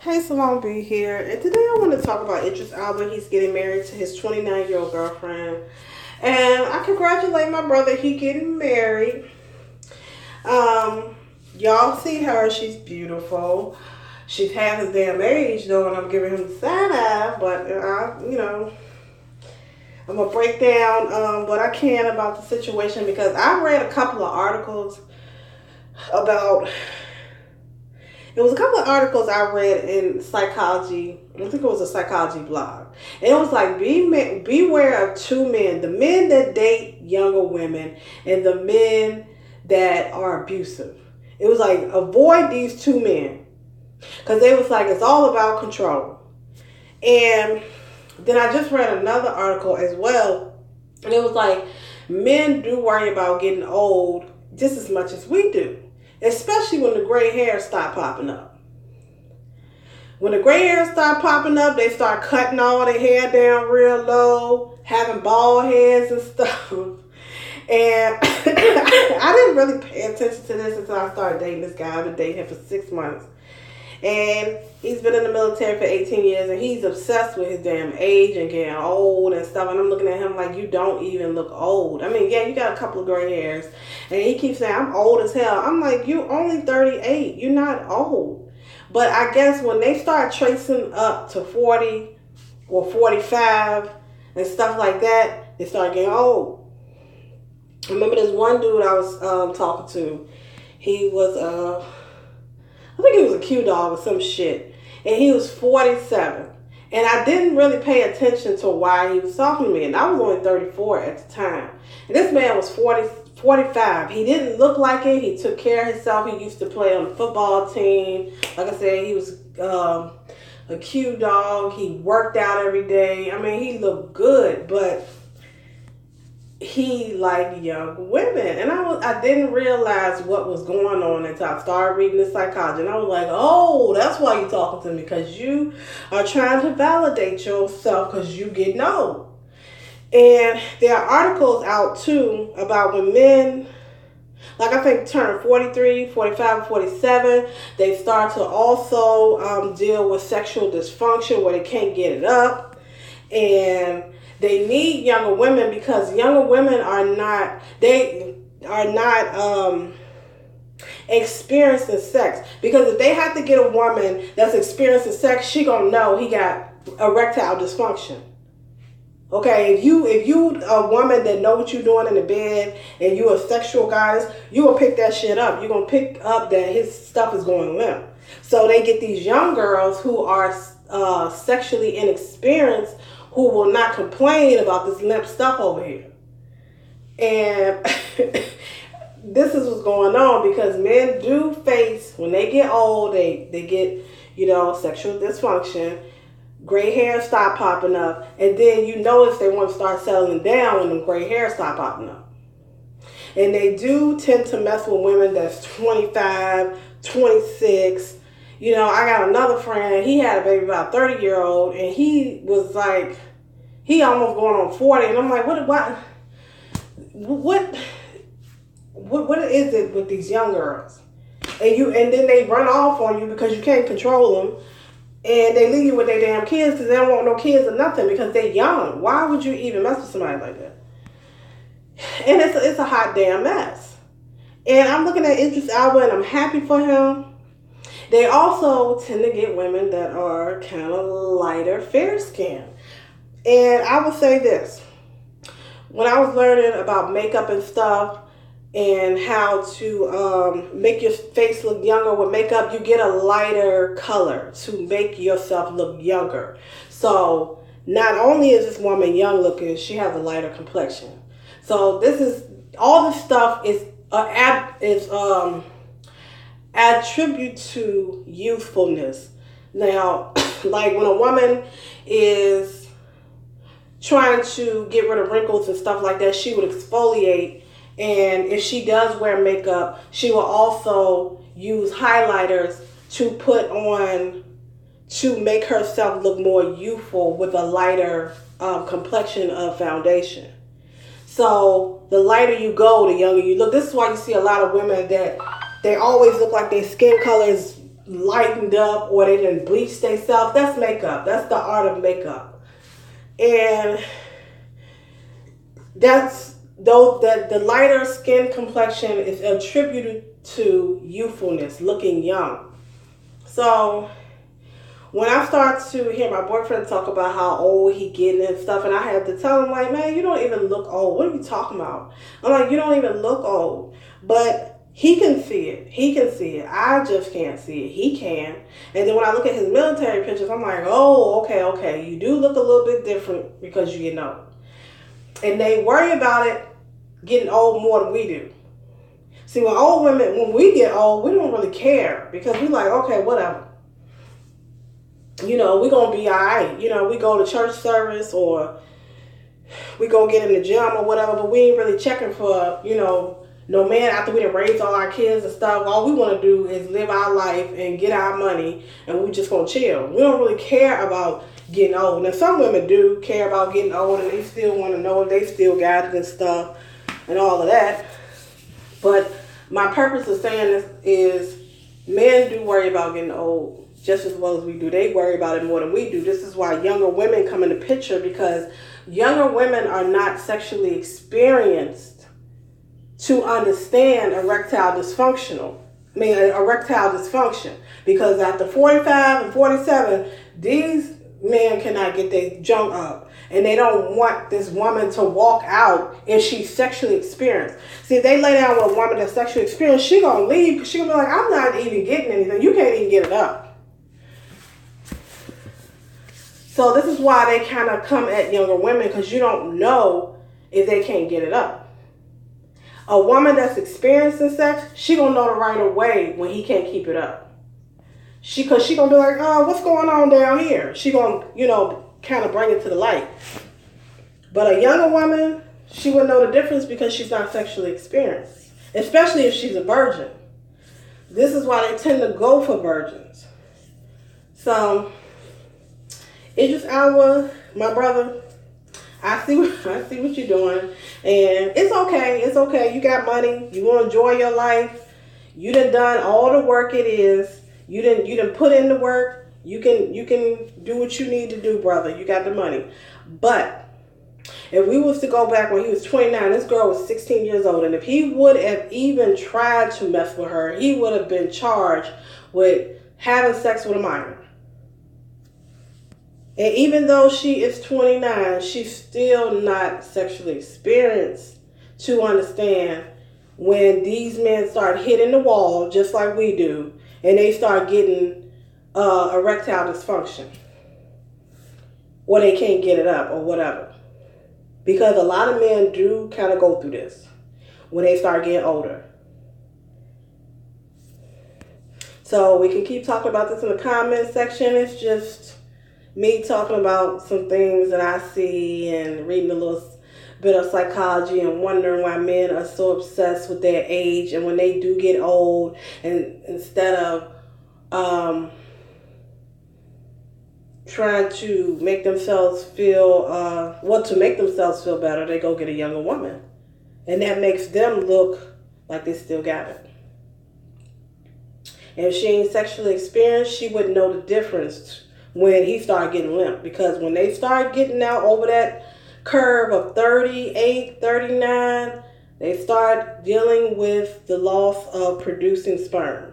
Hey, Salon B here, and today I want to talk about Idris Elba. He's getting married to his 29-year-old girlfriend, and I congratulate my brother. He getting married. Um, y'all see her? She's beautiful. She's half his damn age though, and I'm giving him the side eye. But I'm gonna break down what I can about the situation because I read a couple of articles about It was a couple of articles I read in psychology. I think it was a psychology blog. And it was like, beware of two men. The men that date younger women and the men that are abusive. It was like, avoid these two men. Because they was like, it's all about control. And then I just read another article as well. And it was like, men do worry about getting old just as much as we do. Especially when the gray hairs start popping up. When the gray hairs start popping up, they start cutting all their hair down real low, having bald heads and stuff. And I didn't really pay attention to this until I started dating this guy. I've been dating him for 6 months. And he's been in the military for 18 years, and he's obsessed with his damn age and getting old and stuff. And I'm looking at him like, you don't even look old. I mean, yeah, you got a couple of gray hairs. And he keeps saying, I'm old as hell. I'm like, you only 38. You're not old. But I guess when they start tracing up to 40 or 45 and stuff like that, they start getting old. I remember this one dude I was talking to. He was I think he was a Q dog or some shit. And he was 47. And I didn't really pay attention to why he was talking to me. And I was only 34 at the time. And this man was 45. He didn't look like it. He took care of himself. He used to play on the football team. Like I said, he was a Q dog. He worked out every day. I mean, he looked good. But he liked young women, and I didn't realize what was going on until I started reading the psychology, and I was like, oh, that's why you're talking to me, because you are trying to validate yourself because you getting old. And there are articles out too about when men, like I think turn 43, 45, 47, they start to also deal with sexual dysfunction where they can't get it up, and they need younger women because younger women are not experiencing sex. Because if they have to get a woman that's experiencing sex, she gonna know he got erectile dysfunction. Okay, if you a woman that know what you're doing in the bed and you a sexual goddess, you will pick that shit up. You're gonna pick up that his stuff is going limp. So they get these young girls who are sexually inexperienced, who will not complain about this limp stuff over here. And this is what's going on because men do face, when they get old, they get, sexual dysfunction, gray hair start popping up, and then you notice they want to start settling down when the gray hair start popping up. And they do tend to mess with women that's 25, 26. I got another friend, he had a baby, about 30-year-old, and he was like, he almost going on 40, and I'm like, what is it with these young girls? And then they run off on you because you can't control them, and they leave you with their damn kids because they don't want no kids or nothing because they're young. Why would you even mess with somebody like that? And it's a hot damn mess. And I'm looking at Idris Elba, and I'm happy for him. They also tend to get women that are kind of lighter, fair skin. And I will say this. When I was learning about makeup and stuff and how to make your face look younger with makeup, you get a lighter color to make yourself look younger. So not only is this woman young looking, she has a lighter complexion. So all this stuff is attribute to youthfulness. Now, like when a woman is trying to get rid of wrinkles and stuff like that, she would exfoliate. And if she does wear makeup, she will also use highlighters to put on to make herself look more youthful with a lighter complexion of foundation. So the lighter you go, the younger you look. This is why you see a lot of women that they always look like their skin color is lightened up or they didn't bleach themselves. That's makeup. That's the art of makeup. And that's that the lighter skin complexion is attributed to youthfulness, looking young. So when I start to hear my boyfriend talk about how old he getting and stuff, and I have to tell him, like, man, you don't even look old. What are you talking about? I'm like, you don't even look old. But he can see it. He can see it. I just can't see it. He can. And then when I look at his military pictures, I'm like, oh, okay. You do look a little bit different because you're getting old. And they worry about it getting old more than we do. See, when we get old, we don't really care because we like, okay, whatever. We're going to be all right. We go to church service or we go get in the gym or whatever, but we ain't really checking for, no man after we done raised all our kids and stuff. All we want to do is live our life and get our money and we just going to chill. We don't really care about getting old. Now, some women do care about getting old and they still want to know if they still got it and stuff and all of that. But my purpose of saying this is men do worry about getting old just as well as we do. They worry about it more than we do. This is why younger women come in the picture, because younger women are not sexually experienced to understand erectile dysfunction. Because after 45 and 47, these men cannot get their junk up. And they don't want this woman to walk out if she's sexually experienced. See, if they lay down with a woman that's sexually experienced, she gonna leave because she gonna be like, I'm not even getting anything. You can't even get it up. So this is why they kind of come at younger women, because you don't know if they can't get it up. A woman that's experienced in sex, she gonna know right away when he can't keep it up. Because she gonna be like, oh, what's going on down here? She gonna, kind of bring it to the light. But a younger woman, she would know the difference because she's not sexually experienced, especially if she's a virgin. This is why they tend to go for virgins. So, Idris Elba, my brother, I see what you're doing, and it's okay. It's okay. You got money. You want to enjoy your life. You done all the work it is. You done put in the work. You can do what you need to do, brother. You got the money. But if we was to go back when he was 29, this girl was 16 years old, and if he would have even tried to mess with her, he would have been charged with having sex with a minor. And even though she is 29, she's still not sexually experienced to understand when these men start hitting the wall just like we do, and they start getting erectile dysfunction, or they can't get it up or whatever. Because a lot of men do kind of go through this when they start getting older. So we can keep talking about this in the comment section. It's just me talking about some things that I see and reading a little bit of psychology and wondering why men are so obsessed with their age, and when they do get old, and instead of trying to make themselves feel better, they go get a younger woman, and that makes them look like they still got it. And if she ain't sexually experienced, she wouldn't know the difference when he started getting limp, because when they start getting out over that curve of 38, 39, they start dealing with the loss of producing sperm.